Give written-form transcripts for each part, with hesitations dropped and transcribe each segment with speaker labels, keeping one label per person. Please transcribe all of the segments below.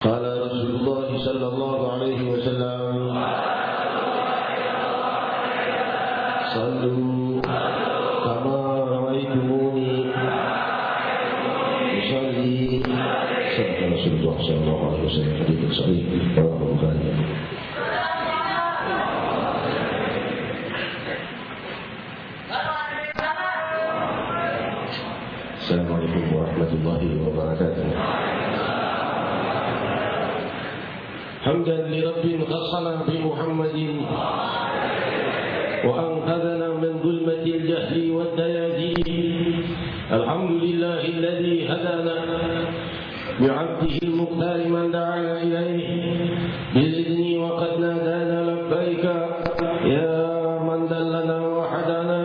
Speaker 1: قال رسول الله صلى الله عليه وسلم صلوا كما رأيتموني أصلي صدق رسول الله صلى الله عليه وسلم حديث صحيح رواه البخاري. Assalamualaikum warahmatullahi wabarakatuh. حمدا لرب خصنا بمحمد وأنقذنا من ظلمة الجهل والدياجين. الحمد لله الذي هدانا بعبده المختار من دعانا إليه بالإذن وقد نادانا لبيك يا من دلنا وحدانا.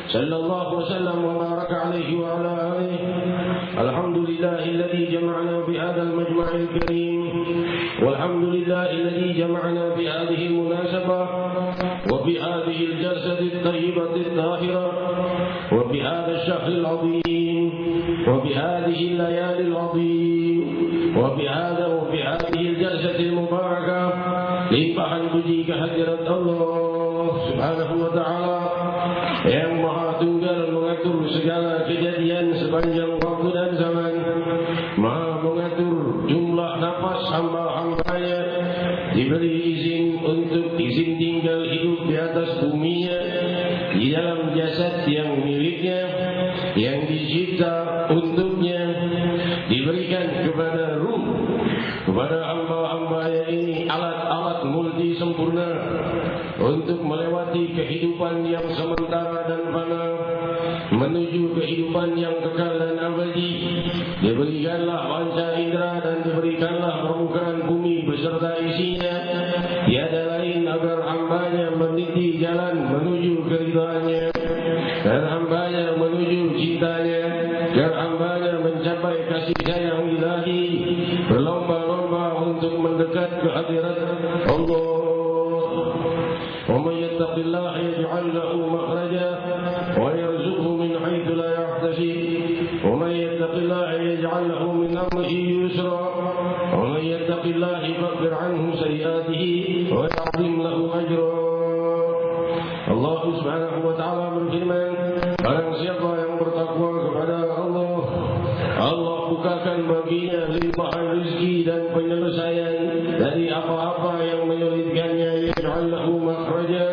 Speaker 1: صلى الله وسلم وبارك عليه وعلى آله. الحمد لله الذي جمعنا بهذا المجمع الكريم، والحمد لله الذي جمعنا بهذه المناسبة وبهذه الجلسة الطيبة الطاهرة وبهذا الشهر العظيم وبهذه الليالي العظيم وبهذه الجلسة المباركة limpahan puji kehadirat Allah Subhanahu wa Ta'ala yang Maha Tunggal mengatur segala kejadian sepanjang waktu dan zaman, Maha mengatur jumlah nafas hamba-hambanya, diberi izin untuk izin tinggal hidup di atas buminya di dalam jasad yang miliknya, yang dicipta untuknya, diberikan kepada ruh, kepada hamba-hambanya ini alat-alat multi sempurna untuk melewati kehidupan yang sementara dan fana menuju kehidupan yang kekal dan abadi. Diberikanlah panca indera dan diberikanlah permukaan bumi beserta isinya, tiada lain agar hambanya meniti jalan menuju keridhaannya dan hambanya menuju cintanya, agar hambanya mencapai kasih sayang ilahi, berlomba-lomba untuk mendekat ke hadirat Allah. وَمَنْ يَتَّقِ اللَّهَ يَجْعَلْ لَهُ مَخْرَجًا وَيَرْزُقْهُ مِنْ حَيْثُ لَا يَحْتَسِبُ وَمَنْ يَتَّقِ اللَّهَ يَجْعَلْ لَهُ مِنْ أَمْرِهِ يُسْرًا وَمَنْ يَتَّقِ اللَّهَ يُكَفِّرْ عَنْهُ سَيِّئَاتِهِ وَيَعْظِمْ لَهُ أَجْرًا. Allah Subhanahu wa Ta'ala berfirman, barang siapa yang bertakwa kepada Allah, Allah bukakan baginya limpahan rezeki dan penyelesaian dari apa-apa yang menyulitkannya. Yaj'al lahu makhraja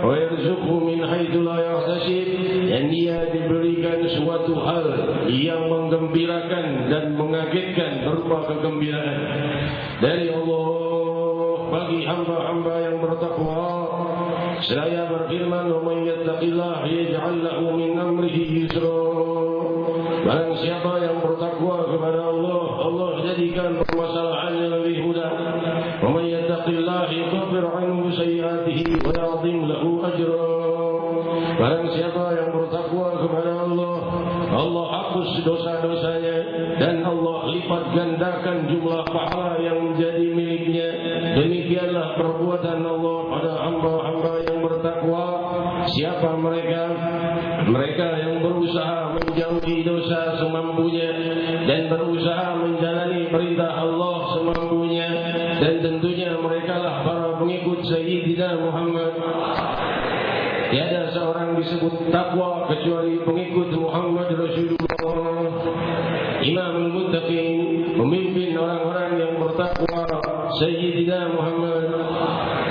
Speaker 1: wa yarzuqhu min haitsu la yahtasib, dan dia diberikan suatu hal yang menggembirakan dan mengagetkan berupa kegembiraan dari Allah bagi hamba-hamba yang bertakwa. Seraya berfirman, wa man yattaqillaha yaj'al lahu min amrihi yusra. Barang siapa yang bertakwa kepada Allah, Allah jadikan permasalahannya lebih mudah. Wa man yattaqillaha yukaffir 'anhu sayyi'atihi wa ya'zim lahu ajra. Barang siapa yang bertakwa kepada Allah, Allah hapus dosa-dosanya dan Allah lipat gandakan jumlah pahala yang menjadi miliknya. Demikianlah perbuatan Allah pada hamba-hamba yang bertakwa. Siapa mereka? Mereka yang berusaha menjauhi dosa semampunya dan berusaha menjalani perintah Allah semampunya, dan tentunya merekalah para pengikut Sayyidina Muhammad. Tiada seorang disebut takwa kecuali pengikut Muhammad Rasulullah, Imamul Muttaqin, pemimpin orang-orang yang bertakwa, Sayyidina Muhammad.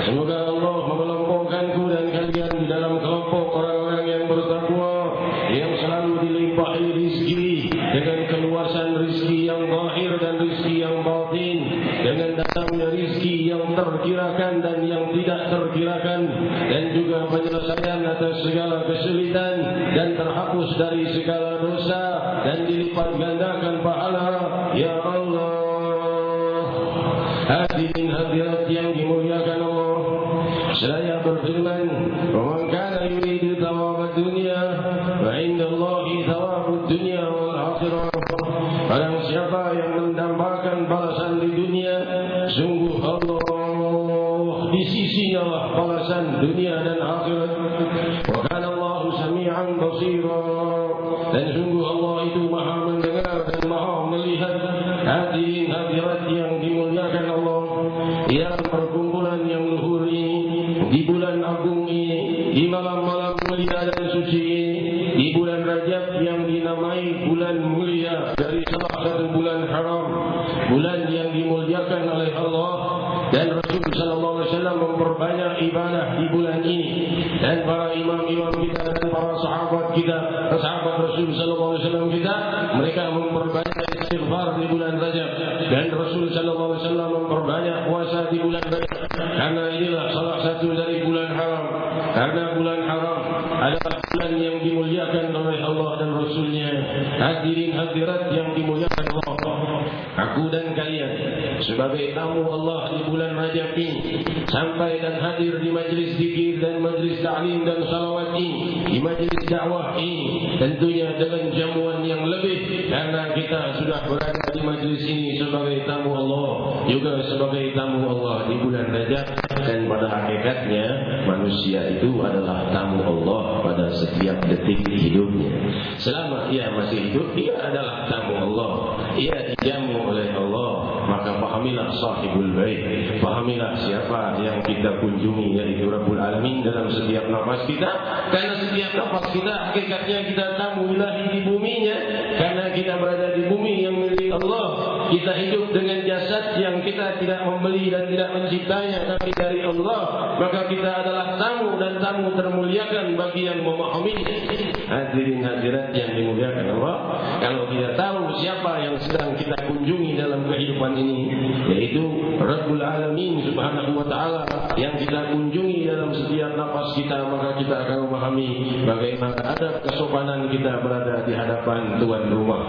Speaker 1: Semoga Allah mengelompokkanku dan kalian di dalam kelompok orang-orang yang bertakwa, yang selalu dilimpahi rizki dengan keluasan rizki yang zahir dan rizki yang batin, dengan datangnya rizki yang terkirakan dan yang tidak terkirakan, dan juga penyelesaian atas segala kesulitan dan terhapus dari segala dosa dan dilipat gandakan pahala. Ya Allah, hadirin hadirat yang dimuliakan Allah, saya berfirman, wa man kana yuridu thawabad dunya fa indallahi thawabud dunya wal akhirah. Barang siapa yang mendambakan balasan di dunia, sungguh Allah di sisinya lah balasan dunia dan akhirat. Wa kana Allahu sami'an basira, dan sungguh Allah itu Maha mendengar dan Maha melihat. Hadirin hadirat yang di dalam perkumpulan yang luhur ini, di bulan agung ini, di malam-malam mulia dan suci ini, di bulan Rajab yang dinamai bulan mulia dari salah satu bulan haram, bulan yang dimuliakan oleh Allah dan Rasul sallallahu alaihi wasallam memperbanyak ibadah di bulan ini, dan para imam-imam kita dan para sahabat kita, sahabat Rasul sallallahu alaihi wasallam kita, mereka memperbanyak istighfar di bulan Rajab, dan Rasul sallallahu alaihi wasallam memperbanyak puasa di bulan Rajab, karena inilah salah satu dari bulan haram. Karena bulan haram adalah bulan yang dimuliakan oleh Allah dan Rasulnya. Hadirin hadirat yang dimuliakan Allah, aku dan kalian sebagai tamu Allah di bulan Rajab ini, sampai dan hadir di majlis zikir dan majlis ta'lim dan salawat ini, di majlis dakwah ini, tentunya dengan jamuan yang lebih, karena kita sudah berada di majlis ini sebagai tamu Allah, juga sebagai tamu Allah di bulan Rajab. Dan pada hakikatnya manusia itu adalah tamu Allah pada setiap detik hidupnya. Selama ia masih hidup, ia adalah tamu Allah, ia dijamu oleh Allah. Maka pahamilah sahibul bait, pahamilah siapa yang kita kunjungi, yaitu Rabbul Alamin dalam setiap nafas kita. Karena setiap nafas kita hakikatnya kita tamu ilahi di buminya, karena kita berada di bumi yang milik Allah. Kita hidup dengan jasad yang kita tidak membeli dan tidak menciptanya, tapi dari Allah. Maka kita adalah tamu, dan tamu termuliakan bagi yang memahami. Hadirin hadirat yang dimuliakan Allah, kalau kita tahu siapa yang sedang kita kunjungi dalam kehidupan ini, yaitu Rabbul Alamin subhanahu wa ta'ala yang kita kunjungi dalam setiap nafas kita, maka kita akan memahami bagaimana adab kesopanan kita berada di hadapan tuan rumah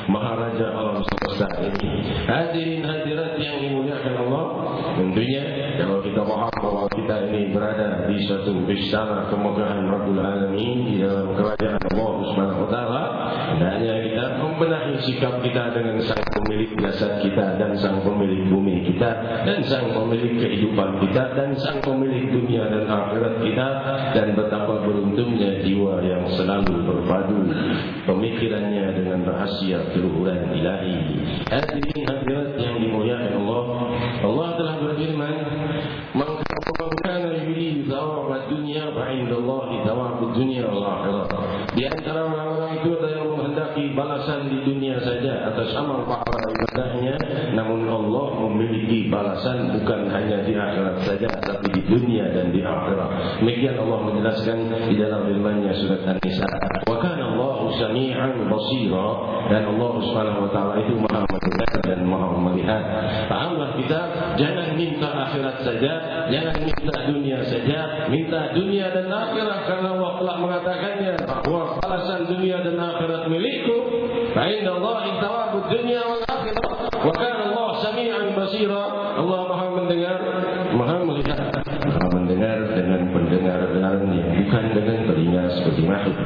Speaker 1: Maharaja alam semesta ini. Hadirin hadirat yang dimuliakan Allah, tentunya kalau kita paham bahwa kita ini berada di suatu istana kemegahan Rabbul Alamin di dalam kerajaan Allah subhanahu wa ta'ala, hendaknya kita membenahi sikap kita dengan sang pemilik jasad kita, dan sang pemilik bumi kita, dan sang pemilik kehidupan kita, dan sang pemilik dunia dan akhirat kita. Dan betapa beruntungnya jiwa yang selalu berpadu pemikirannya dengan rahasia keluhuran ilahi. Hadirin hadirat yang dimuliakan Allah, Allah telah berfirman, "Man kana yuridu thawab dunya fa indallahi thawabud dunya wal akhirah." Di antara orang-orang itu ada yang menghendaki balasan di dunia saja atas amal pahala ibadahnya, namun Allah memiliki balasan bukan hanya di akhirat saja, tapi di dunia dan di akhirat. Demikian Allah menjelaskan di dalam firman-Nya surat An-Nisa, "Wa kana Allahu sami'an basira." Dan Allah Subhanahu wa taala itu Maha mendengar dan Maha melihat. Pahamlah kita, jangan minta akhirat saja, jangan minta dunia saja, minta dunia dan akhirat, karena Allah telah mengatakannya bahwa balasan dunia dan akhirat milikku. Fa innallahi thawabud dunya wal akhirah wa kana Allah sami'an basira. Allah Maha mendengar, Maha melihat. Maha mendengar dengan pendengaran yang bukan dengan telinga seperti makhluk.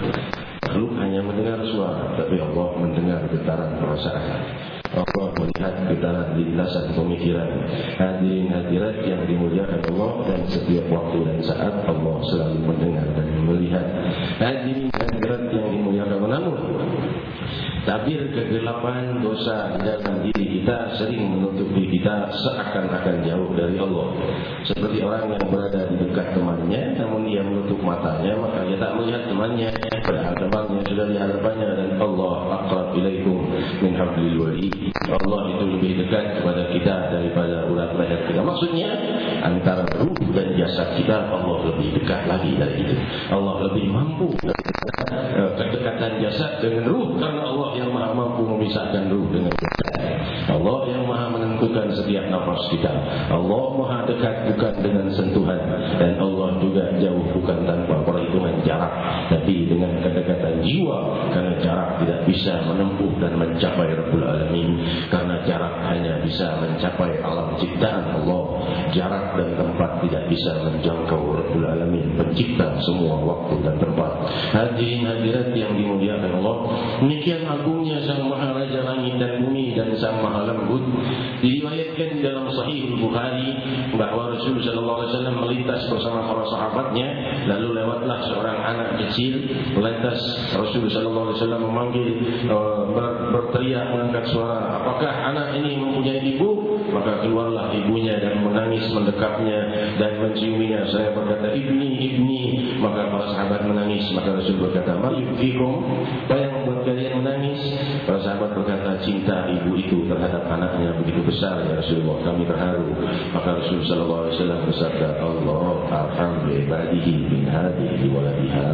Speaker 1: Makhluk hanya mendengar suara, tapi Allah mendengar getaran perasaan. Allah melihat getaran lintasan pemikiran. Hadirin hadirat yang dimuliakan Allah, dan setiap waktu dan saat Allah selalu mendengar dan melihat. Hadirin hadirat yang dimuliakan Allah, namun tabir kegelapan dosa di dalam diri kita sering menutup diri kita seakan-akan jauh dari Allah. Seperti orang yang berada di dekat temannya, namun ia menutup matanya, maka ia tak melihat temannya, padahal temannya sudah di hadapannya. Dan Allah aqrab ilaikum min hablil warid. Allah itu lebih dekat kepada kita daripada urat leher kita. Maksudnya antara ruh dan jasad kita, Allah lebih dekat lagi dari itu. Allah lebih mampu kedekatan jasad dengan ruh, karena Allah yang Maha mampu memisahkan ruh dengan jasad. Allah yang Maha menentukan setiap nafas kita. Allah Maha dekat bukan dengan sentuhan, dan Allah juga jauh bukan tanpa perhitungan jarak, tapi dengan kedekatan jiwa. Karena jarak tidak bisa menempuh dan mencapai Rabbul Alamin, karena jarak hanya bisa mencapai alam ciptaan Allah. Jarak dan tempat tidak bisa menjangkau Rabbul Alamin, pencipta semua waktu dan tempat. Hadirin hadirat yang dimuliakan Allah, demikian agungnya Sang Maharaja langit dan bumi dan Sang Maha Lembut. Diriwayatkan dalam Sahih Bukhari bahwa Rasul sallallahu alaihi wasallam melintas bersama para sahabatnya, lalu lewatlah seorang anak kecil. Lantas Rasul sallallahu alaihi wasallam memanggil, berteriak, mengangkat suara, "Apakah anak ini mempunyai ibu?" maka keluarlah ibunya dan menangis mendekapnya dan menciuminya. Saya berkata, ibni, ibni. Maka para sahabat menangis. Maka Rasul berkata, ma yubkikum, apa yang membuat kalian menangis? Para sahabat berkata, cinta ibu itu terhadap anaknya begitu besar ya Rasulullah, kami terharu. Maka Rasul sallallahu alaihi wasallam bersabda, Allah arham bi ibadihi min hadhihi waladiha.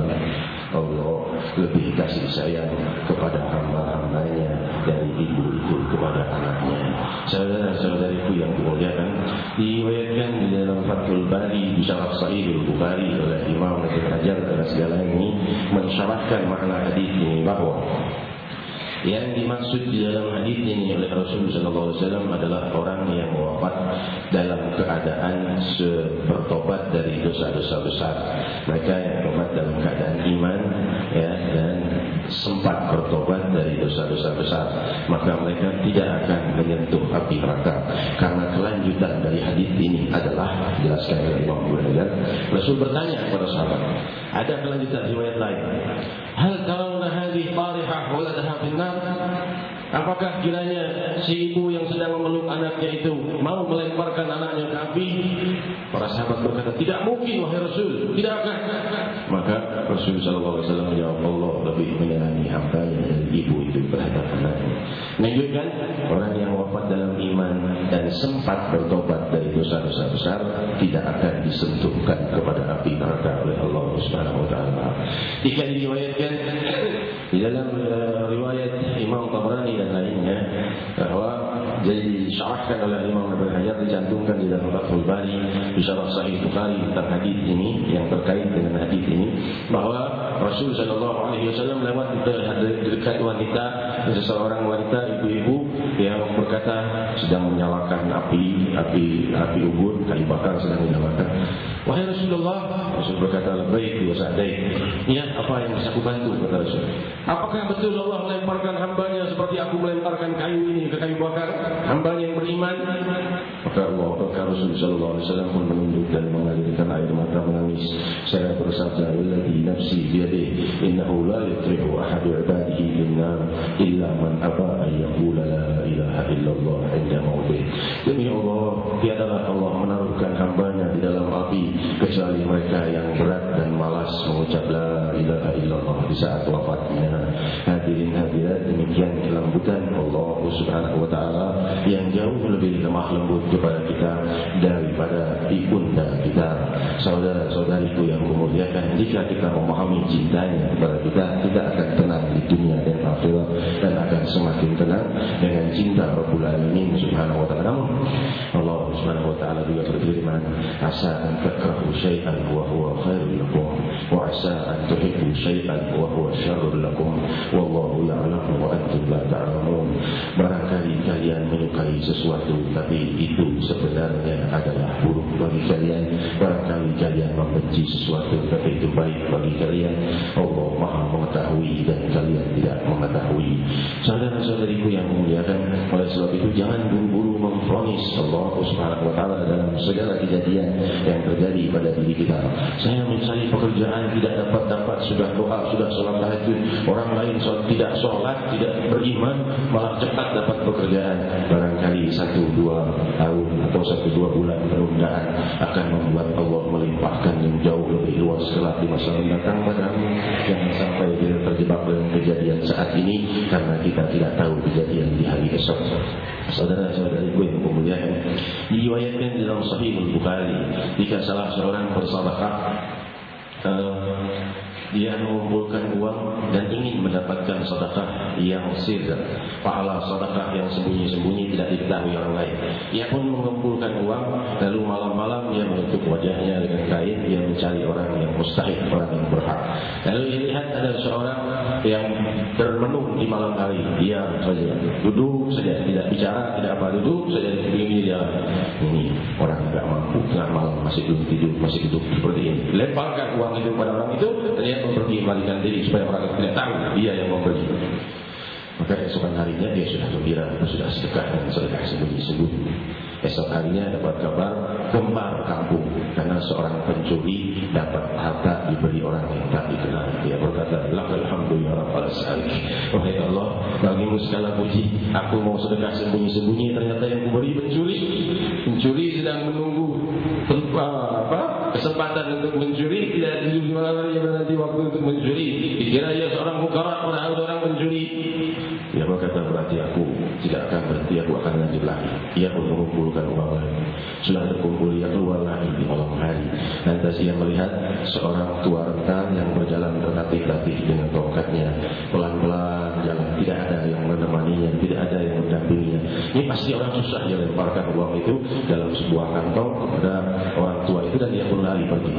Speaker 1: Allah lebih kasih sayang kepada hamba-hambanya dari ibu itu kepada anaknya. Saudara-saudariku yang dimuliakan, diriwayatkan di dalam Fathul Bari, di Syarah Sahih Al-Bukhari oleh Imam Ibnu Hajar dan segala ini mensyarahkan makna hadis ini bahwa yang dimaksud di dalam hadis ini oleh Rasul sallallahu alaihi wasallam adalah orang yang wafat dalam keadaan bertobat dari dosa-dosa besar. Mereka yang wafat dalam keadaan iman ya, dan sempat bertobat dari dosa-dosa besar, maka mereka tidak akan menyentuh api neraka. Karena kelanjutan dari hadis ini adalah dijelaskan oleh Imam Bukhari. Rasul bertanya kepada sahabat, ada kelanjutan riwayat lain. Hal tarawna hadhihi tarihah waladaha fin nar? Apakah kiranya si ibu yang sedang memeluk anaknya itu mau melemparkan anaknya ke api? Para sahabat berkata, tidak mungkin wahai Rasul, tidak akan. Maka Rasul sallallahu alaihi wasallam menjawab, Allah lebih menyayangi hambanya dari ibu itu terhadap anaknya. Menunjukkan orang yang wafat dalam iman dan sempat bertobat dari dosa-dosa besar tidak akan disentuhkan kepada api neraka oleh Allah Subhanahu wa taala. Jika diriwayatkan di dalam riwayat Imam Tabrani dan lainnya bahwa jadi disyarahkan oleh Imam Ibnu Hajar, dicantumkan di dalam Fathul Bari di Syarah Sahih Bukhari tentang hadis ini yang terkait dengan hadis ini, bahwa Rasul sallallahu alaihi wasallam lewat dekat wanita, seseorang wanita ibu-ibu yang berkata sedang menyalakan api ubun, kayu bakar sedang dinyalakan. Wahai Rasulullah, Rasul berkata, labbaik wa sa'daik. Ya, apa yang bisa aku bantu, kata Rasul. Apakah betul Allah melemparkan hambanya seperti aku melemparkan kayu ini ke kayu bakar, hambanya yang beriman? Maka Rasul sallallahu alaihi wasallam pun menunduk dan mengalirkan air mata menangis. Saya bersabda, alladzi nafsi biyadihi innahu la yutrihu ahadu ibadihi binnar illa man aba an yaqula la ilaha illallah inda mautih. Demi Allah, tiadalah Allah menaruhkan hambanya di dalam api kecuali mereka yang berat dan malas mengucap la ilaha illallah di saat wafatnya. Hadirin hadirat, demikian kelembutan Allah Subhanahu wa taala yang jauh lebih lemah lembut kepada kita daripada ibunda kita. Saudara-saudariku yang memuliakan, jika kita memahami cintanya kepada kita, kita akan tenang di dunia dan akhirat dan akan semakin tenang dengan cinta Rabbul Alamin Subhanahu wa taala. Allah Subhanahu wa taala juga berfirman, asa an takrahu syai'an wa huwa khairul lakum wa asa an tuhibbu syai'an wa huwa syarrul lakum wallahu ya'lamu wa antum la ta'lamun. Barangkali kalian menyukai sesuatu tapi itu sebenarnya adalah buruk bagi kalian. Barangkali kalian membenci sesuatu tapi itu baik bagi kalian. Allah Maha mengetahui dan kalian tidak mengetahui. Saudara-saudariku yang memuliakan, oleh sebab itu jangan buru-buru memvonis Allah Subhanahu wa taala dalam segala kejadian yang terjadi pada diri kita. Saya mencari pekerjaan tidak dapat, sudah doa, sudah sholat tahajud, orang lain tidak sholat, tidak beriman, malah cepat dapat pekerjaan. Barangkali 1-2 tahun atau 1-2 bulan penundaan akan membuat Allah melimpahkan yang jauh lebih luas kelak di masa mendatang padamu. Jangan sampai kita terjebak dengan kejadian saat ini karena kita tidak tahu kejadian di hari esok. Saudara-saudariku yang memuliakan, diriwayatkan di dalam Sahih Al-Bukhari, jika salah seorang bersedekah, dia mengumpulkan uang dan ingin mendapatkan sedekah yang sir, pahala sedekah yang sembunyi-sembunyi tidak diketahui orang lain. Ia pun mengumpulkan uang, lalu malam-malam dia menutup wajahnya dengan kain, dia mencari orang yang mustahik, orang yang berhak. Lalu dia lihat ada seorang yang termenung di malam hari, diam saja, duduk saja, tidak bicara, tidak apa, duduk saja di pinggir jalan. Ini orang tidak mampu, tengah malam masih belum tidur, masih duduk seperti ini. Lemparkan uang itu pada orang itu, ternyata mempergi melarikan diri supaya orang tidak tahu dia yang memberi. Maka esokan harinya dia sudah gembira, sudah sedekah dan sedekah sembunyi-sembunyi. Esok harinya dapat kabar gembar kampung karena seorang pencuri dapat harta diberi orang yang tak dikenal. Dia berkata, lakal hamdu ya rabbal alamin. Wahai Allah, bagimu bagimu segala puji. Aku mau sedekah sembunyi-sembunyi, ternyata yang kuberi pencuri. Pencuri sedang menunggu kesempatan untuk mencuri, tidak di malam hari nanti waktu untuk mencuri. Dikira ia seorang mukarat, padahal seorang pencuri. Ia berkata, berarti aku tidak akan berhenti, aku akan lanjut lagi. Ia pun mengumpulkan uang lagi. Sudah terkumpul, ia keluar lagi di malam hari. Lantas ia melihat seorang tua renta yang berjalan tertatih-tatih dengan tongkatnya, pelan-pelan jalan, tidak ada yang menemaninya, tidak ada yang mendampinginya. Ini pasti orang susah. Dia lemparkan uang itu dalam sebuah kantong kepada orang tua itu dan dia pun lari pergi.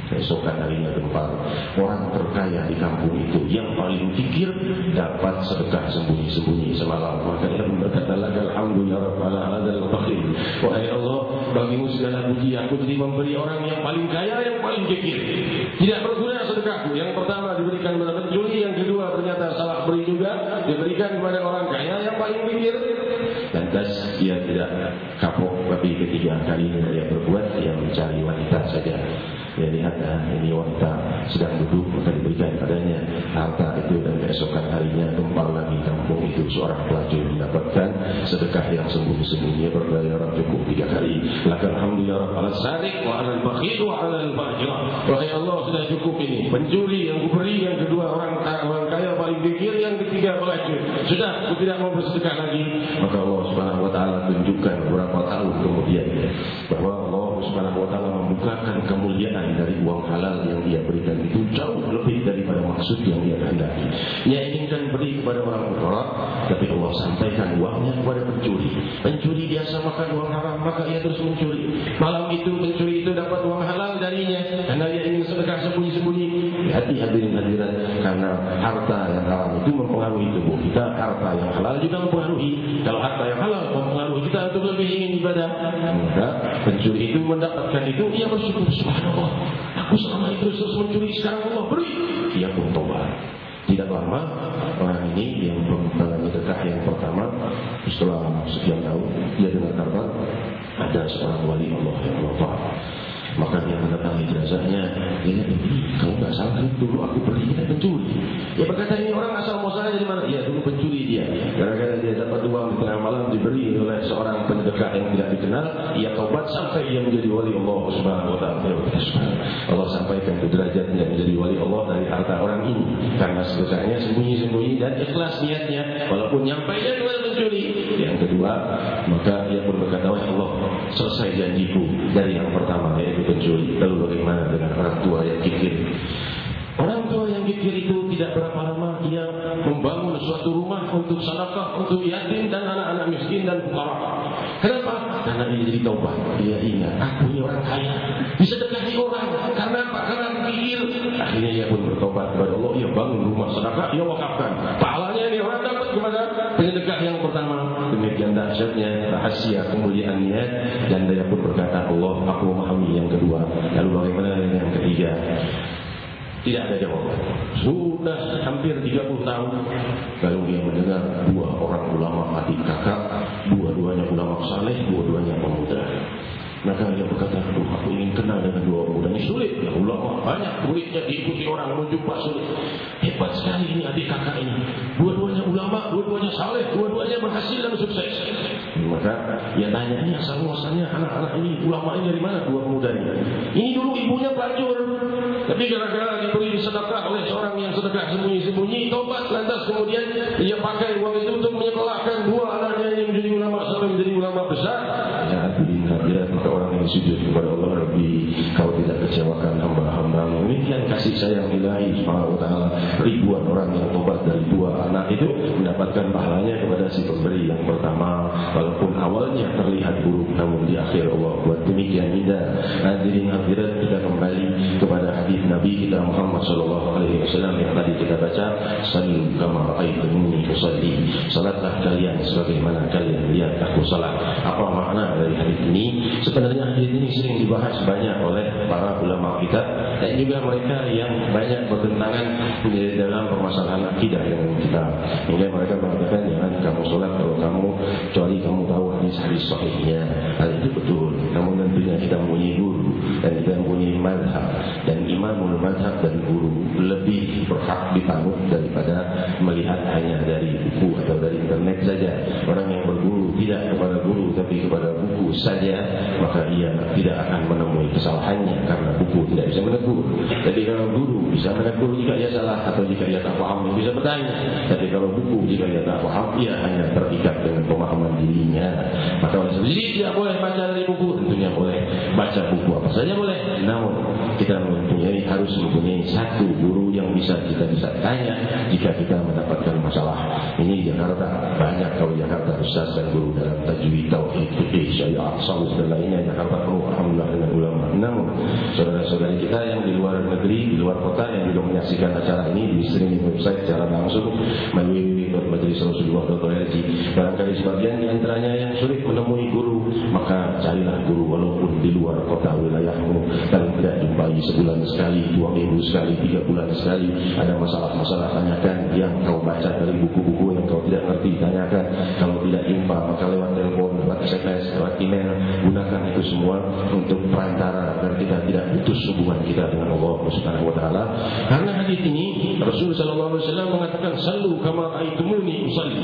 Speaker 1: Keesokan harinya gempar, orang terkaya di kampung itu yang paling fikir dapat sedekah sembunyi-sembunyi semalam. Maka dia berkata, alhamdulillah rabbil alamin. Wahai Allah, bagimu segala puji, aku jadi memberi orang yang paling kaya, yang paling fikir. Tidak berguna sedekahku. Yang pertama diberikan kepada pencuri, yang kedua ternyata salah beri juga, diberikan kepada orang kaya yang paling fikir. Lantas dia tidak kapok, tapi ketiga kalinya dia berbuat, dia mencari wanita saja. Dia lihat, ini wanita sedang duduk, maka diberikan padanya harta itu. Dan keesokan harinya gempar lagi kampung itu. Seorang pelacur mendapatkan sedekah yang sembunyi-sembunyi, berdaya orang cukup 3 kali. Laka alhamdulillah ala sariq wa ala al-bakhil wa ala al-fajr. Wahai Allah, sudah cukup ini. Pencuri yang kuberi, yang kedua orang kaya paling fikir, yang ketiga pelacur. Sudah, aku tidak mau bersedekah lagi. Maka Allah Subhanahu wa taala tunjukkan beberapa tahun kemudian bahwa Allah Subhanahu wa taala membukakan kemuliaan dari uang halal yang dia berikan itu jauh lebih daripada maksud yang dia kehendaki. Dia inginkan beri kepada orang fuqara, tapi Allah sampaikan uangnya kepada pencuri. Pencuri biasa makan uang haram, maka ia terus mencuri. Malam itu pencuri itu dapat uang halal darinya karena dia ingin sedekah sembunyi-sembunyi. Hati hadirin hadirat, karena harta yang haram itu mempengaruhi tubuh kita, harta yang halal juga mempengaruhi. Kalau harta yang halal mempengaruhi kita untuk lebih ingin ibadah, maka pencuri itu mendapatkan itu, ia bersyukur, subhanallah, aku selama itu terus mencuri, sekarang Allah beri. Ia pun tobat. Tidak lama orang ini yang mengalami sedekah yang pertama, setelah sekian tahun dia dengar kabar ada seorang wali Allah yang wafat. Maka dia mendatangi jenazahnya. Dia lihat, kamu nggak salah kan, dulu aku beri, kita pencuri. Dia berkata, ini orang asal muasalnya dari mana? Ya, dulu pencuri dia. Gara-gara dia dapat uang di tengah malam diberi oleh seorang pendekar yang tidak dikenal, ia taubat sampai ia menjadi wali Allah Subhanahu wa taala. Allah sampaikan ke derajatnya menjadi wali Allah dari harta orang ini karena sedekahnya sembunyi-sembunyi dan ikhlas niatnya, walaupun nyampainya kepada pencuri. Yang kedua, maka ia pun berkata, wahai Allah, selesai janjiku dari yang pertama, yaitu pencuri. Lalu bagaimana dengan orang tua yang kikir? Orang tua yang kikir itu tidak berapa lama ia membangun suatu rumah untuk sedekah untuk yatim dan anak-anak miskin dan fuqara. Kenapa? Karena dia jadi taubat. Dia ingat, aku ini orang kaya, disedekahi orang. Karena apa? Karena kikir. Akhirnya ia pun bertobat kepada Allah. Ia bangun rumah sedekah, ia wakafkan. Pahalanya ini orang dapat kepada penyedekah yang pertama. Demikian dahsyatnya rahasia kemuliaan niat. Dan dia pun berkata, Allah, aku memahami yang kedua. Lalu bagaimana dengan yang ketiga? Tidak ada jawaban. Sudah hampir 30 tahun lalu dia mendengar 2 orang ulama adik kakak, dua-duanya ulama saleh, dua-duanya pemuda. Maka dia berkata, aku ingin kenal dengan 2 orang muda ini. Sulit, ya ulama banyak muridnya diikuti orang, menjumpa sulit. Hebat sekali ini adik kakak ini. Dua-duanya ulama, dua-duanya saleh, dua-duanya berhasil dan sukses. Maka dia tanya, ini asal muasalnya anak-anak ini, ulama ini dari mana 2 pemuda ini? Ini dulu ibunya pelacur, tapi gara-gara diberi sedekah oleh seorang yang sedekah sembunyi-sembunyi, tobat, lantas kemudian dia pakai uang itu untuk menyekolahkan 2 anaknya yang menjadi ulama sampai menjadi ulama besar. Ya, dia maka orang yang sujud kepada Allah, Rabbi, kau tidak kecewakan hamba-hambamu. Demikian kasih sayang ilahi Subhanahu wa taala. Ribuan orang yang tobat dari 2 anak itu mendapatkan pahalanya kepada si pemberi yang pertama. Walaupun awalnya terlihat buruk, namun di akhir Allah buat demikian indah. Hadirin hadirat, kita kembali kepada hadis Nabi kita Muhammad sallallahu alaihi wasallam yang tadi kita baca, sallu kama ra'aitumuni usalli. Salatlah kalian sebagaimana kalian lihat aku salat. Apa makna dari hadis ini? Sebenarnya hadis ini sering dibahas banyak oleh para ulama kita dan juga mereka yang banyak bertentangan di dalam permasalahan akidah dengan kita. Hingga mereka mengatakan, jangan kamu sholat kalau kamu kecuali kamu tahu hadis-hadis sahihnya. Hal itu betul. Namun tentunya kita mempunyai guru dan kita mempunyai mazhab, dan imamul mazhab dan guru lebih berhak dipanut daripada melihat hanya dari buku atau dari internet saja. Orang yang berguru tidak kepada guru tapi kepada buku saja, maka ia tidak akan menemui kesalahannya karena buku tidak bisa menegur. Jadi kalau guru bisa menegur jika ia salah atau jika ia tak paham, ia bisa bertanya. Tapi kalau buku jika ia tak paham, ia hanya terikat dengan pemahaman dirinya. Maka oleh sebab itu tidak boleh baca dari buku. Tentunya boleh baca buku apa saja boleh, namun kita harus mempunyai satu guru yang bisa tanya jika kita mendapatkan masalah. Ini di Jakarta banyak, kalau Jakarta ustaz dan guru dalam tajwid, tauhid, fikih, syariat, salaf dan lainnya. Jakarta penuh alhamdulillah dengan ulama. Namun saudara-saudari kita yang di luar negeri, di luar kota yang belum menyaksikan acara ini di streaming website secara langsung melalui www.majelisrasulullah.org, barangkali sebagian di antaranya yang sulit menemui guru, maka carilah guru walaupun di luar kota wilayahmu. Kalau tidak jumpai sebulan sekali, 2 minggu sekali, 3 bulan sekali, ada masalah-masalah, tanyakan yang kau baca dari buku-buku yang kau tidak ngerti, tanyakan. Kalau tidak jumpa, maka lewat telepon, lewat SMS, lewat email, gunakan itu semua untuk perantara agar kita tidak putus hubungan kita dengan Allah Subhanahu wa taala. Karena hadis ini Rasul sallallahu alaihi wasallam mengatakan, "Sallu kama aitumuni usalli."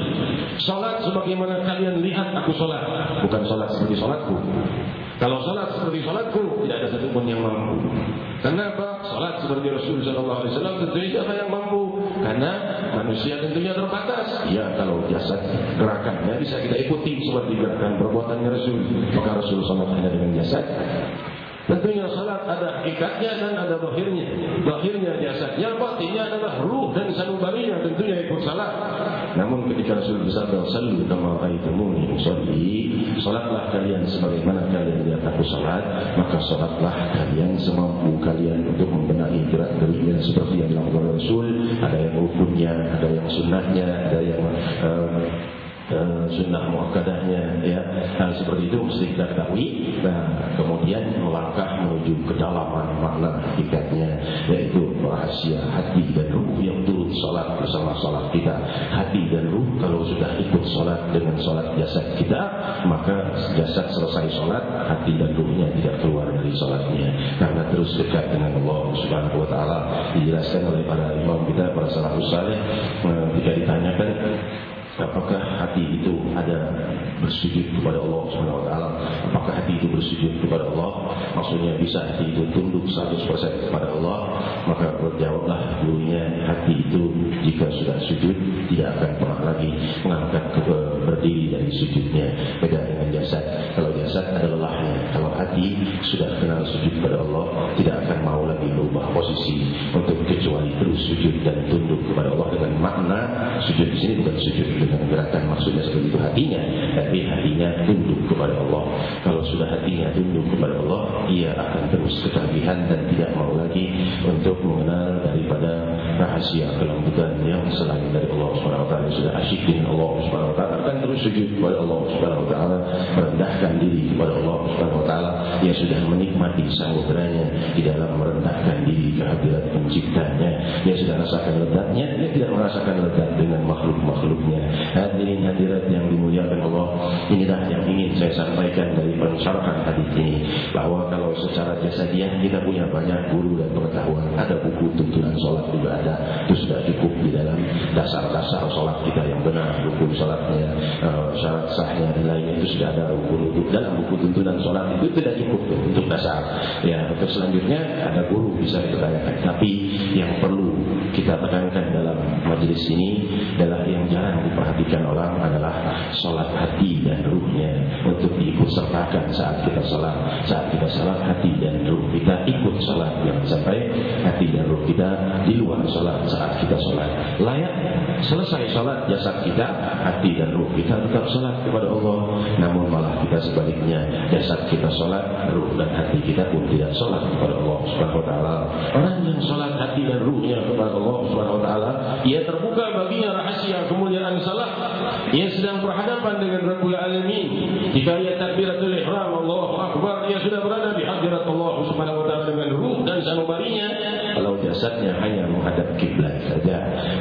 Speaker 1: Salat sebagaimana kalian lihat aku salat, bukan salat seperti salatku. Kalau salat seperti salatku, tidak ada satupun yang mampu. Kenapa? Salat seperti Rasul sallallahu alaihi wasallam tentunya siapa yang mampu? Karena manusia tentunya terbatas. Ya, kalau jasad gerakannya bisa kita ikuti seperti gerakan perbuatannya Rasul, maka Rasul salat hanya dengan jasad. Tentunya salat ada hakikatnya dan ada zahirnya. Zahirnya jasadnya, batinnya adalah ruh dan sanubarinya, tentunya ikut salat. Namun ketika Rasul bersabda, "Sallu kama ra'aitumuni usalli," salatlah kalian sebagaimana kalian lihat aku salat, maka salatlah kalian semampu kalian untuk membenahi gerak-geriknya seperti yang dilakukan oleh Rasul. Ada yang rukunnya, ada yang sunnahnya, ada yang sunnah muakkadahnya, ya. Hal seperti itu mesti kita ketahui. Nah, kemudian melangkah menuju kedalaman makna hakikatnya, yaitu rahasia hati dan ruh yang turut salat bersama salat kita. Hati dan ruh kalau sudah ikut salat dengan salat jasad kita, maka jasad selesai salat, hati dan ruhnya tidak keluar dari salatnya karena terus dekat dengan Allah Subhanahu wa taala. Dijelaskan oleh para imam kita, para salafus saleh, ketika ditanyakan apakah hati itu ada bersujud kepada Allah Subhanahu wa taala? Apakah hati itu bersujud kepada Allah? Maksudnya bisa hati itu tunduk 100% kepada Allah? Maka berjawablah gurunya, hati itu jika sudah sujud tidak akan pernah lagi mengangkat berdiri dari sujudnya. Beda dengan jasad. Kalau jasad ada lelahnya. Kalau hati sudah kenal sujud kepada Allah, tidak akan mau lagi berubah posisi untuk kecuali terus sujud dan tunduk kepada Allah. Dengan makna sujud di sini bukan sujud dengan gerakan maksudnya seperti itu hatinya, tapi hatinya tunduk kepada Allah. Kalau sudah hatinya tunduk kepada Allah, ia akan terus ketagihan dan tidak mau lagi untuk mengenal daripada rahasia kelembutan yang selain dari Allah Subhanahu wa taala. Sudah asyik dengan Allah Subhanahu wa taala, akan terus sujud kepada Allah Subhanahu wa taala, merendahkan diri kepada Allah Subhanahu wa taala. Ia sudah menikmati samudera-Nya di dalam merendahkan diri ke hadirat penciptanya. Dia sudah rasakan lezatnya, dia tidak merasakan lezat dengan makhluk-makhluknya. Hadirin hadirat yang dimuliakan Allah, inilah yang ingin saya sampaikan dari pensyarahan hadis ini, bahwa kalau secara jasadiah kita punya banyak guru dan pengetahuan, ada buku tuntunan sholat juga ada, itu sudah cukup di dalam dasar-dasar sholat kita yang benar, rukun sholatnya, syarat sahnya dan lainnya itu sudah ada rukun dalam buku tuntunan sholat, itu tidak cukup untuk dasar. Ya, untuk selanjutnya ada guru bisa dipertanyakan, tapi yang perlu kita tekankan dalam majelis ini adalah yang jarang diperhatikan orang adalah sholat hati dan ruhnya untuk diikut sertakan saat kita sholat. Saat kita sholat, hati dan ruh kita ikut sholat, jangan sampai hati dan ruh kita di luar sholat saat kita sholat. Layak selesai sholat jasad kita, hati dan ruh kita tetap sholat kepada Allah, namun malah kita sebaliknya, jasad kita sholat, ruh dan hati kita pun tidak sholat kepada Allah Subhanahu wa taala. Orang yang sholat hati dan ruhnya kepada Allah Subhanahu wa taala, ia terbuka baginya rahasia kemuliaan salat. Ia sedang berhadapan dengan Rabbul Alamin. Jika ia takbiratul ihram, Allahu Akbar, ia sudah berada di hadirat Allah Subhanahu wa taala dengan ruh dan sanubarinya. Kalau jasadnya hanya menghadap kiblat saja,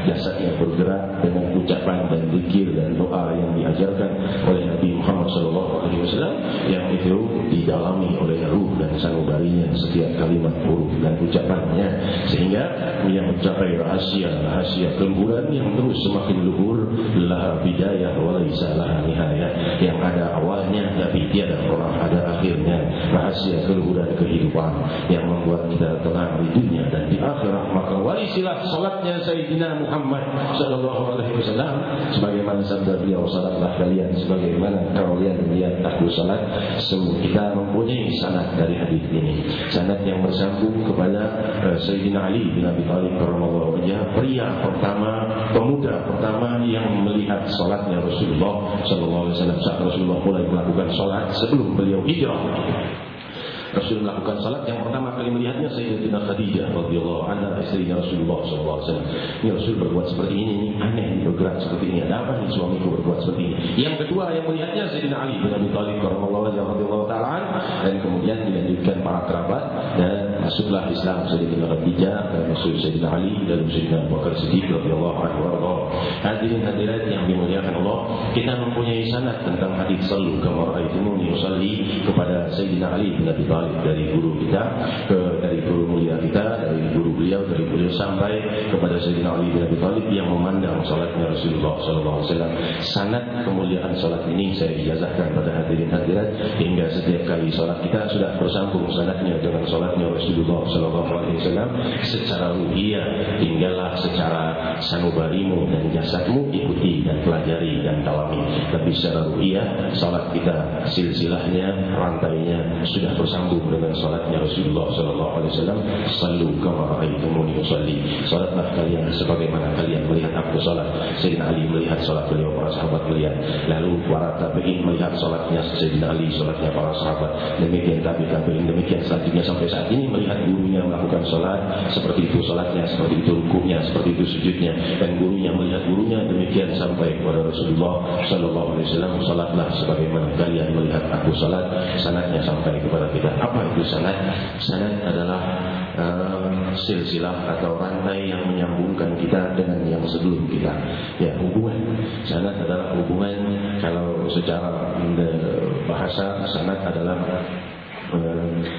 Speaker 1: jasadnya bergerak dengan ucapan dan zikir dan doa yang diajarkan oleh Nabi Muhammad SAW, yang itu didalami oleh ruh dan sanubarinya, dengan setiap kalimat, huruf dan ucapannya, sehingga yang mencapai rahasia keluhuran yang terus semakin luhur, laha bidayah wa laisa laha nihayah, yang ada awalnya tapi tiada pernah ada akhirnya, rahasia keluhuran kehidupan yang membuat kita tenang di dunia dan di akhirat. Maka warisilah salatnya Sayyidina Muhammad sallallahu alaihi wasallam, sebagaimana sabda beliau, salatlah kalian sebagaimana kalian melihat aku salat. Kita mempunyai sanad dari hadis ini, sanad yang bersambung kepada Sayyidina Ali bin Abi Thalib radhiyallahu anhu, pria pertama, pemuda pertama yang melihat salatnya Rasulullah sallallahu alaihi wasallam saat Rasulullah mulai melakukan salat sebelum beliau hijrah. Rasul melakukan salat yang pertama kali melihatnya Sayyidatina Khadijah radhiyallahu anha, istrinya Rasulullah sallallahu alaihi wasallam. Ini Rasul berbuat seperti ini aneh, bergerak seperti ini. Ada apa nih suamiku berbuat seperti ini? Yang kedua yang melihatnya Sayyidina Ali bin Abi Thalib radhiyallahu taala, dan kemudian dilanjutkan para kerabat dan masuklah Islam Sayyidina Khadijah dan masuk Sayyidina Ali dan Sayyidina Abu Bakar Siddiq radhiyallahu anhu. Hadirin hadirat yang dimuliakan Allah, kita mempunyai sanad tentang hadis sallu kama ra'aitumuni usalli kepada Sayyidina Ali bin Abi Thalib dari guru kita, dari guru mulia kita, dari guru beliau, dari beliau sampai kepada Sayyidina Ali bin Abi Thalib yang memandang salatnya Rasulullah sallallahu alaihi wasallam. Sanad kemuliaan salat ini saya ijazahkan pada hadirin hadirat hingga setiap kali salat kita sudah bersambung sanadnya dengan salatnya Rasulullah sallallahu alaihi wasallam. Secara ruhiyah tinggallah secara sanubarimu dan jasadmu ikuti dan pelajari dan dalami, tapi secara ruhiyah salat kita silsilahnya, rantainya sudah bersambung dengan salatnya Rasulullah sallallahu alaihi wasallam. Sallu kama ra'aitumuni usalli, salatlah kalian sebagaimana kalian melihat aku salat. Sayyidina Ali melihat salat beliau, para sahabat melihat, lalu para tabi'in melihat salatnya Sayyidina Ali, salatnya para sahabat, demikian tabi'in, demikian selanjutnya sampai saat ini melihat gurunya melakukan salat seperti itu salatnya, seperti itu rukuknya, seperti itu sujudnya, dan gurunya melihat gurunya, demikian sampai kepada Rasulullah sallallahu alaihi wasallam. Salatlah sebagaimana kalian melihat aku salat, sanadnya sampai kepada kita. Apa itu sanad? Sanad adalah silsilah atau rantai yang menyambungkan kita dengan yang sebelum kita. Ya, hubungan. Sanad adalah hubungan. Kalau secara bahasa, sanad adalah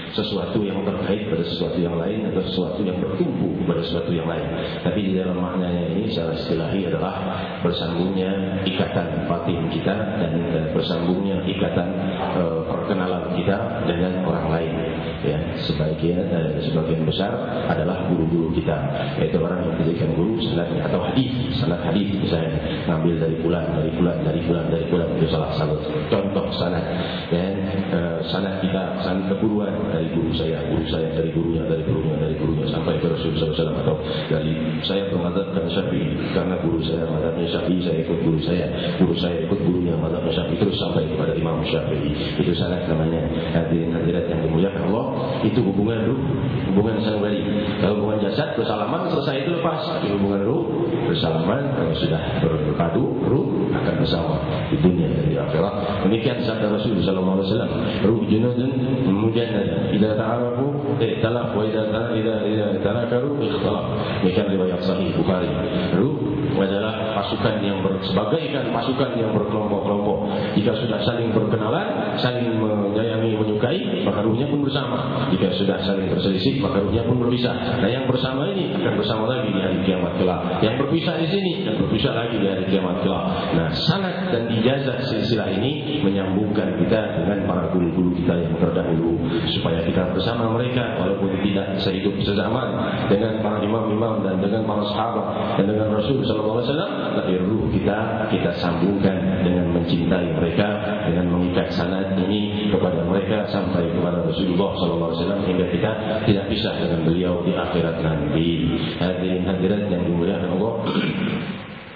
Speaker 1: sesuatu yang terkait pada sesuatu yang lain atau sesuatu yang bertumpu pada sesuatu yang lain. Tapi di dalam maknanya ini secara istilahi adalah bersambungnya ikatan batin kita dan bersambungnya ikatan perkenalan kita dengan orang lain. Ya, sebagian besar adalah guru-guru kita, yaitu orang yang dijadikan guru sanadnya atau hadis, sanad hadis misalnya ngambil dari bulan itu salah satu contoh sanad. Dan sanad kita keguruan dari guru saya dari gurunya sampai ke Rasulullah SAW, atau dari saya bermadzhab Syafi'i karena guru saya mazhabnya Syafi'i, saya ikut guru saya ikut gurunya mazhabnya Syafi'i terus sampai kepada Imam Syafi'i. Itu sanad namanya. Hadirat yang dimuliakan Allah, itu hubungan ruh, hubungan sanubari. Kalau hubungan jasad bersalaman selesai itu lepas, tapi hubungan ruh bersalaman kalau sudah berpadu ruh akan bersama di dunia dan di akhirat. Demikian sabda Rasulullah SAW, ruh junudun mujannada idza ta'arafu talaf wa idza tanakaru ikhtalaf. Demikian riwayat sahih Bukhari. Ruh adalah pasukan yang sebagaikan pasukan yang berkelompok-kelompok. Jika sudah saling berkenalan, saling menyayangi, menyukai, maka ruhnya pun bersama. Jika sudah saling berselisih, maka ruhnya pun berpisah. Nah, yang bersama ini akan bersama lagi di hari kiamat kelak. Yang berpisah di sini akan berpisah lagi di hari kiamat kelak. Nah, sanad dan ijazah silsilah ini menyambungkan kita dengan para guru-guru kita yang terdahulu, supaya kita bersama mereka walaupun tidak sehidup sezaman dengan para imam-imam dan dengan para sahabat dan dengan Rasul sallallahu alaihi wasallam, tapi ruh kita sambungkan dengan mencintai mereka, dengan mengikat sanad ini kepada mereka sampai kepada Rasulullah sallallahu alaihi wasallam hingga kita tidak pisah dengan beliau di akhirat nanti. Hadirin hadirat yang dimuliakan Allah,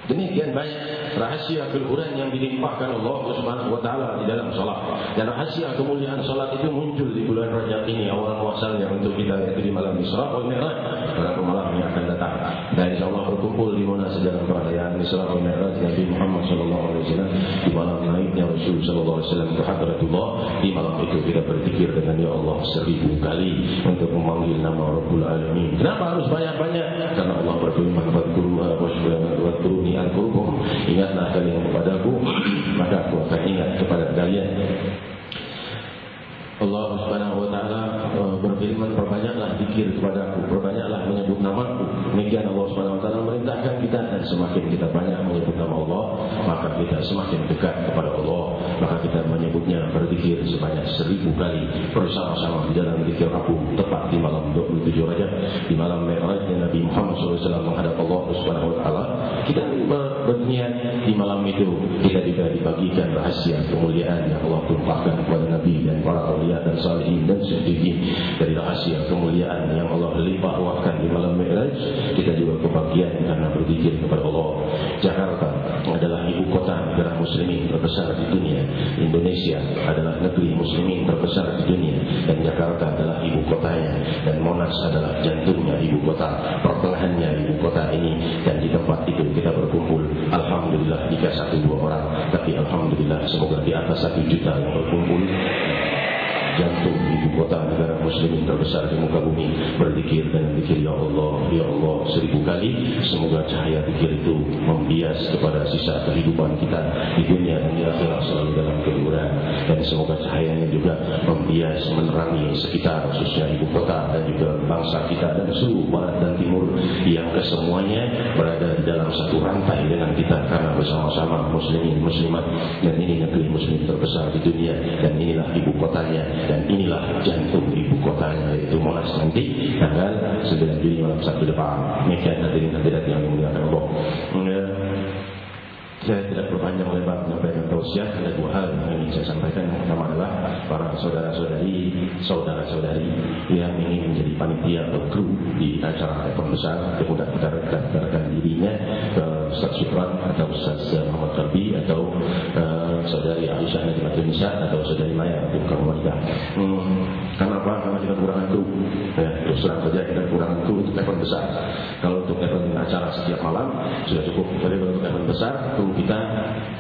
Speaker 1: demikian banyak rahasia keluhuran yang dilimpahkan Allah Subhanahu wa taala di dalam salat. Dan rahasia kemuliaan salat itu muncul di bulan Rajab ini, awal muasalnya untuk kita, yaitu di malam Isra wal Mi'raj, pada malam yang akan datang. Dan insyaallah berkumpul di mana dalam perayaan Isra wal Mi'raj Nabi Muhammad sallallahu alaihi wasallam, di malam naiknya Rasul sallallahu alaihi wasallam ke hadratullah. Di malam itu kita berzikir dengan ya Allah 1000 kali untuk memanggil nama Rabbul Alamin. Kenapa harus banyak-banyak? Karena Allah berfirman, "Wadkuruni ankurkum." Ingatlah kalian kepadaku, maka aku akan ingat kepada kalian. Allah Subhanahu wa taala berfirman berfirman, perbanyaklah zikir kepadaku, perbanyaklah menyebut namaku. Demikian Allah Subhanahu wa taala merintahkan kita, dan semakin kita banyak menyebut nama Allah, maka kita semakin dekat kepada Allah. Maka kita menyebutnya, berzikir sebanyak 1000 kali bersama-sama di dalam zikir Abu, tepat di malam 27 Rajab, di malam Mi'rajnya Nabi Muhammad SAW menghadap Allah Subhanahu wa taala. Kita berniat di malam itu kita juga dibagikan rahasia kemuliaan yang Allah tumpahkan kepada Nabi dan para aulia dan salihin dan siddiqin. Dari rahasia kemuliaan yang Allah limpah ruahkan di malam Mi'raj, kita juga kebagian karena berzikir kepada Allah. Jakarta adalah ibu kota negara muslimin terbesar di dunia. Indonesia adalah negeri muslimin terbesar di dunia, dan Jakarta adalah ibu kotanya, dan Monas adalah jantungnya ibu kota, pertengahannya ibu kota ini. Dan di tempat itu kita berkumpul, alhamdulillah jika 1-2 orang, tapi alhamdulillah semoga di atas 1 juta yang berkumpul jantung ibu kota negara muslimin terbesar di muka bumi, berzikir dan zikir ya Allah 1000 kali. Semoga cahaya zikir itu membias kepada sisa kehidupan kita di dunia dan di akhirat selalu dalam keluhuran, dan semoga cahayanya juga membias menerangi sekitar, khususnya ibu kota dan juga bangsa kita dan seluruh barat dan timur yang kesemuanya berada di dalam satu rantai dengan kita, karena bersama-sama muslimin muslimat. Dan ini negeri muslim terbesar di dunia, dan inilah ibu kotanya, dan inilah jantung ibu kotanya, yaitu Monas nanti tanggal 9 Juni malam Sabtu depan. Demikian hadirin hadirat yang dimuliakan Allah. Saya tidak berpanjang lebar menyampaikan tausiah. Ada 2 hal yang ingin saya sampaikan. Yang pertama adalah para saudara-saudari yang ingin menjadi panitia atau kru di acara event besar, mudah kita daftarkan dirinya ke Ustaz Syukran atau Ustaz Muhammad Kalbi atau saudari Aisyah Najmatul Nisa atau saudari Maya bukan wanita. Kenapa? Karena kita kekurangan kru. Terus terang saja kita kekurangan kru untuk event besar. Kalau untuk event acara setiap malam sudah cukup. Jadi kalau untuk event besar, kru kita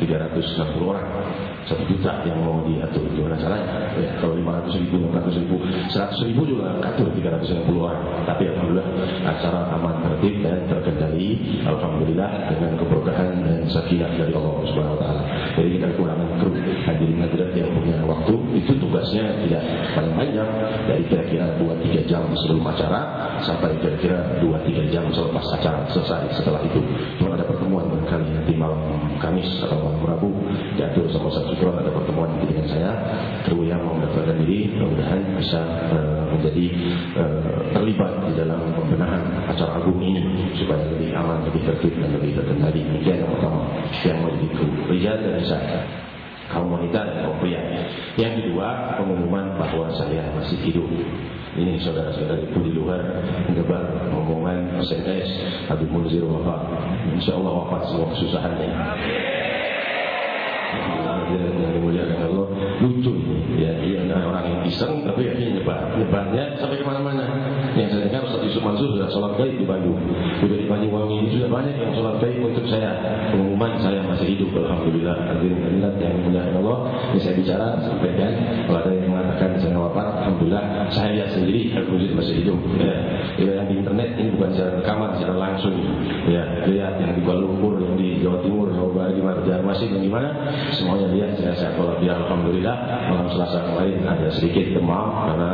Speaker 1: 360 orang, 1 juta yang mau diatur. Gimana caranya? Kalau 500.000, 600.000, 100.000 juga atur 360 orang. Tapi alhamdulillah acara aman, tertib dan terkendali. Alhamdulillah dengan keberkahan dan sakinah dari Allah Subhanahu wa taala. Jadi kita kekurangan kru. Hadirin hadirat yang punya waktu, itu tugasnya tidak paling panjang, dari kira-kira 2-3 jam sebelum acara sampai kira-kira 2-3 jam selepas acara selesai. Setelah itu cuma ada pertemuan barangkali nanti malam Kamis atau malam Rabu diatur sama Ustaz Syukron, ada pertemuan dengan saya. Kru yang mau mendaftarkan diri mudah-mudahan bisa menjadi terlibat di dalam pembenahan acara agung ini supaya lebih aman, lebih tertib dan lebih terkendali. Demikian yang pertama yang mau jadi kru, pria dan nisa, kaum wanita dan kaum pria. Yang kedua, pengumuman bahwa saya masih hidup. Ini saudara-saudari itu di luar menyebar omongan SMS Habib Munzir wafat. InsyaAllah wafat semua kesusahannya. Yang dimuliakan Allah, lucu ya, orang yang iseng tapi akhirnya nyebarnya sampai kemana-mana. Yang saya dengar Ustaz Yusuf Mansur sudah sholat gaib di Bandung, juga di Banyuwangi ini sudah banyak yang sholat gaib untuk saya. Pengumuman saya masih hidup, alhamdulillah. Hadirin hadirat yang dimuliakan Allah, ini saya bicara sampaikan. Kalau ada yang mengatakan saya wafat, alhamdulillah saya lihat sendiri Habib Munzir masih hidup. Yang di internet ini bukan secara rekaman, secara langsung. Ya, lihat yang di Kuala Lumpur, yang di Jawa Timur, Jawa Barat, di Banjarmasin, dan di mana semuanya lihat saya sehat walafiat, alhamdulillah. Malam Selasa kemarin ada sedikit demam karena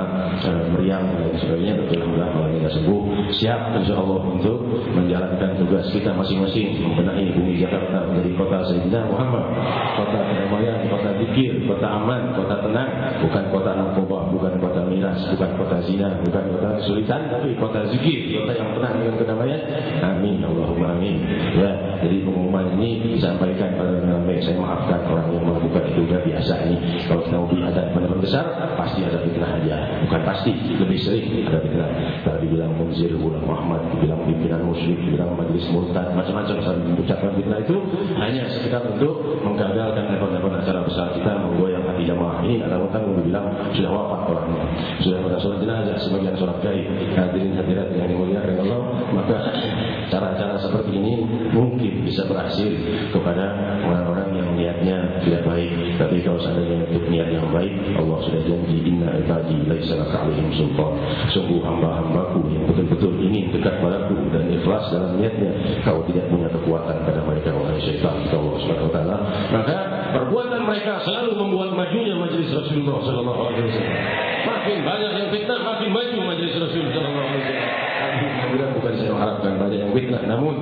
Speaker 1: meriang dan sebagainya, tapi alhamdulillah malam ini sembuh. Siap insyaallah untuk menjalankan tugas kita masing-masing, membenahi bumi Jakarta menjadi kota Sayyidina Muhammad, kota kedamaian, kota zikir, kota aman, kota tenang, bukan kota narkoba, bukan kota miras, bukan kota zina, bukan kota kesulitan, tapi kota zikir, kota yang tenang dengan kedamaian. Amin, Allahumma amin. Ya, jadi pengumuman ini disampaikan pada baik. Saya maafkan orang yang melakukan itu, udah biasa ini. Kalau kita mau ada benar-benar besar, pasti ada fitnah aja. Bukan pasti, lebih sering ada fitnah. Kalau dibilang Munzir, dibilang Muhammad, dibilang pimpinan musyrik, dibilang majelis murtad, macam-macam saya mengucapkan fitnah itu hanya sekedar untuk menggagalkan event-event acara besar kita, menggoyang hati jamaah. Ini ada orang yang bilang sudah wafat orangnya, sudah pada sholat jenazah, sebagian sholat gaib. Hadirin hadirat yang dimuliakan Allah, maka cara-cara seperti ini mungkin bisa berhasil kepada orang-orang yang niatnya tidak baik. Tapi kalau seandainya untuk niat yang baik, Allah sudah janji, inna ibadi laisa laka alaihim sultan. Sungguh hamba-hambaku yang betul-betul ingin dekat padaku dan ikhlas dalam niatnya, kau tidak punya kekuatan pada mereka, wahai syaitan, kata Allah Subhanahu wa taala. Maka perbuatan mereka mereka selalu membuat majunya majelis Rasulullah sallallahu alaihi wasallam. Makin banyak yang fitnah, makin maju majelis Rasulullah sallallahu alaihi wasallam. Alhamdulillah, bukan saya mengharapkan banyak yang fitnah, namun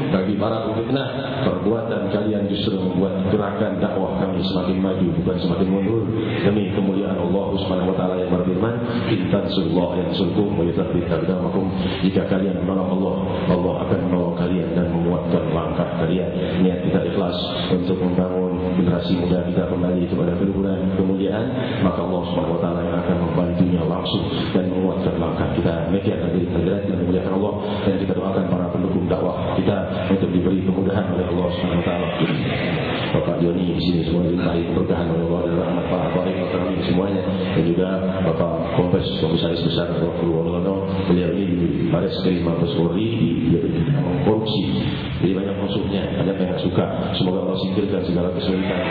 Speaker 1: bagi para fitnah, perbuatan kalian justru membuat gerakan dakwah kami semakin maju, bukan semakin mundur. Demi kemuliaan Allah Subhanahu wa taala yang berfirman, "Intansullaha yansurkum wa yuthabbit aqdamakum." Jika kalian menolong Allah, Allah akan menolong kalian dan menguatkan langkah kalian. Niat kita ikhlas untuk membangun generasi muda kita kembali kepada keluhuran kemuliaan, maka Allah Subhanahu wa taala yang akan membantunya langsung dan menguatkan langkah kita. Demikian hadirin yang dimuliakan Allah, dan kita doakan para pendukung dakwah kita untuk diberi kemudahan oleh Allah Subhanahu wa taala. Bapak Joni di sini semua diberi keberkahan oleh Allah dan rahmat para baik kami semuanya, dan juga Bapak Komisaris Besar Purwono. Beliau ini di Baris Krim Mabes Polri di korupsi. Jadi banyak musuhnya, banyak yang tidak suka. Semoga Allah singkirkan segala kesulitan,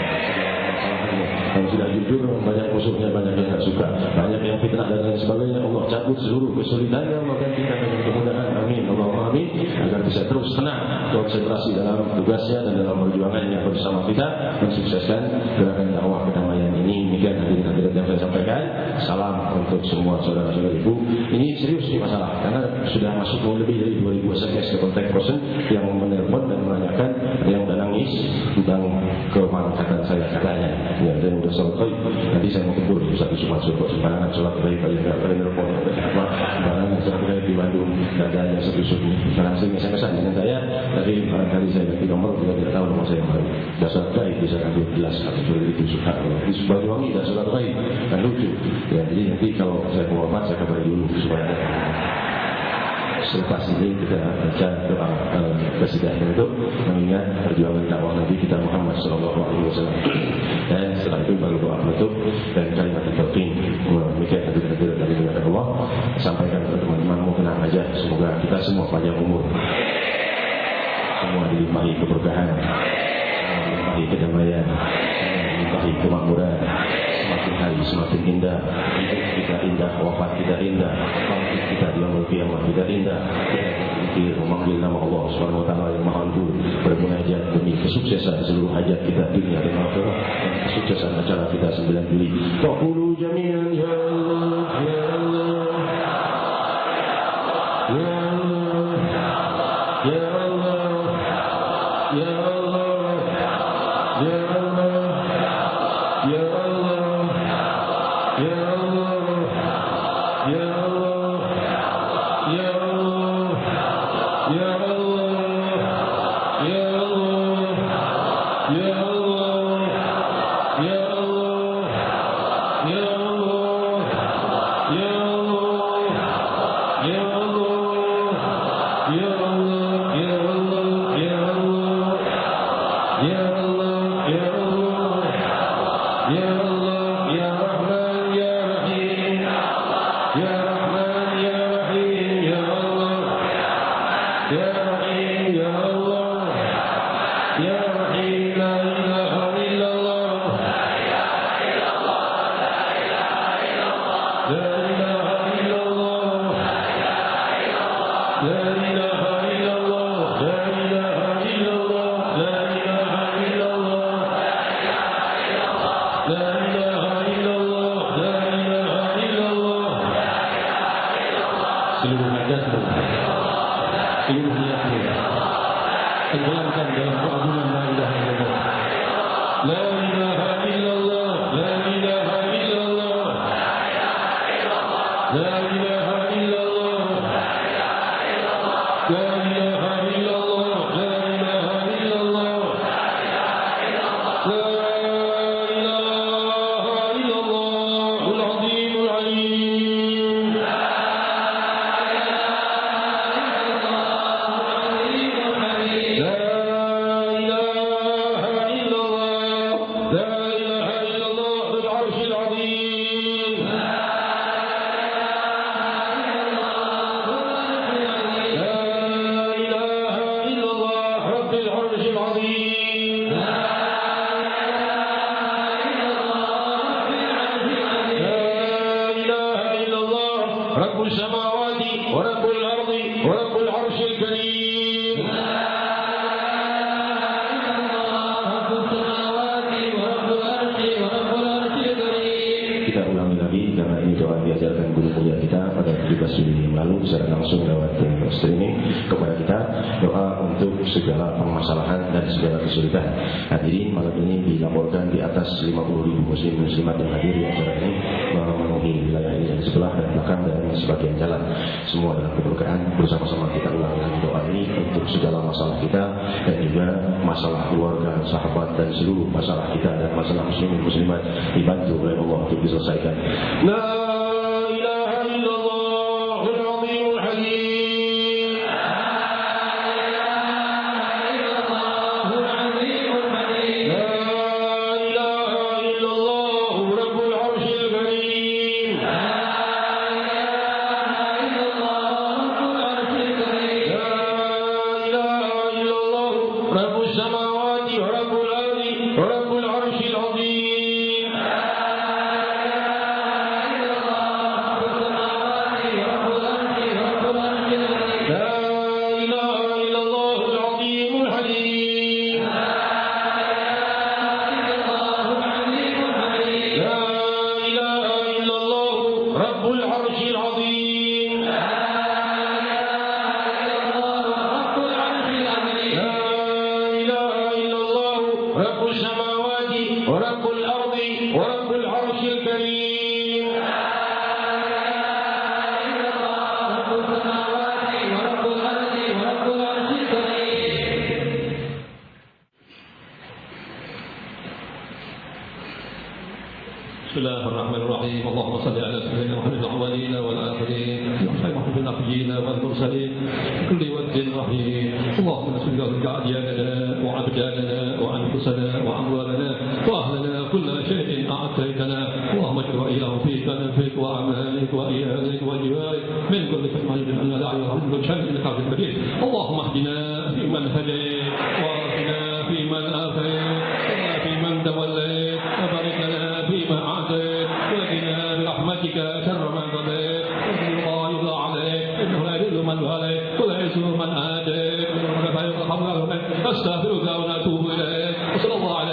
Speaker 1: yang sudah jujur, banyak musuhnya, banyak yang tidak suka, banyak yang fitnah dan lain sebagainya. Allah cabut seluruh kesulitannya, maka kita dengan kemudahan. Amin, Allahumma amin. Agar bisa terus tenang, konsentrasi dalam tugasnya dan dalam perjuangannya bersama kita mensukseskan gerakan dakwah kedamaian ini. Demikian hadirin yang saya sampaikan. Salam untuk semua saudara-saudara ibu. Ini serius nih masalah, karena sudah masuk lebih dari 2000 SMS ke kontak person yang menelpon dan menanyakan, ada yang udah nangis tentang kemangkatan saya katanya. Ya, dan udah selesai. Nanti saya mau kumpul satu sembarangan sholat baik kali enggak kalian telepon apa sembarangan sholat baik di Bandung dadanya satu sunyi. Sekarang sering SMS dengan saya, tapi barangkali saya ganti nomor juga tidak tahu nomor saya baru. Dasar baik bisa ambil jelas atau seperti itu suka. Di Banyuwangi dasar baik kan lucu. Ya, jadi nanti kalau saya mau hormat saya kabari dulu supaya ada. Selepas ini kita baca doa presiden untuk mengingat perjuangan dakwah Nabi kita Muhammad sallallahu alaihi wasallam. Dan setelah itu baru doa penutup dan kalimat talqin. Demikian hadirin dari Allah, sampaikan kepada teman-temanmu, tenang aja, semoga kita semua panjang umur, semua dilimpahi keberkahan, dilimpahi kedamaian, dilimpahi kemakmuran. Semakin hari semakin indah, hidup kita indah, wafat kita indah, bangkit kita di yaumul qiyamah kita indah. Kita berpikir memanggil nama Allah Subhanahu wa taala yang Maha Luhur, bermunajat demi kesuksesan seluruh hajat kita dunia dan akhirat, dan kesuksesan acara kita 9 Juli. Taqulu jami'an ya Allah, ya Allah, ya Allah, ya Allah, ya Allah, ya Allah, ya Allah. Ya Allah, Ya Allah, Ya Allah, Ya Allah, Ya Allah, Ya Allah, Ya Allah, Ya Allah, Ya Allah, Ya Allah, Ya Allah, Ya Allah, Ya Allah, Ya Allah, Ya Allah, Ya Allah. Tenggelamkan dalam keagungan la ilaha illallah. lagi karena ini doa diajarkan guru mulia kita pada 17 Juli yang lalu secara langsung lewat streaming kepada kita, doa untuk segala permasalahan dan segala kesulitan. Hadirin, malam ini dilaporkan di atas 50.000 muslim muslimat yang hadir di acara ini memenuhi wilayah ini dari sebelah dan belakang dan sebagian jalan. Semua dalam keberkahan, bersama-sama kita ulang lagi doa ini untuk segala masalah kita dan juga masalah keluarga, sahabat dan seluruh masalah kita dan masalah muslimin muslimat dibantu oleh Allah untuk diselesaikan. La ilaha illallahul azimul halim. La ilaha illallah rabbul arsyil karim. رب السماوات ورب الأرض ورب العرش العظيم. لا إله إلا الله العظيم الحليم. لا إله إلا الله رب العرش العظيم. رب السماوات ورب الأرض ورب العرش الكريم. بسم الله الرحمن الرحيم. اللهم صل على سيدنا محمد الأولين والآخرين وخير محمد النبيين والمرسلين كل وجه رحيم. اللهم نسأل لك أدياننا وأبداننا وأنفسنا وأموالنا وأهلنا كل شيء أعطيتنا. اللهم اجعل وإياهم في كنفك وأعمالك وإيالك وجوارك من كل فتنة أن لا يعلم كل شيء إنك عبد المجيد. اللهم اهدنا فيمن هديت وآتنا فيمن آتيت وقنا فيمن توليت وبارك لنا فيما أعطيت وقنا برحمتك شر ما قضيت وقنا الله عليك إنه لا يذل من واليت ولا يعز من آتيت. أستغفرك ونتوب إليك وصلى الله على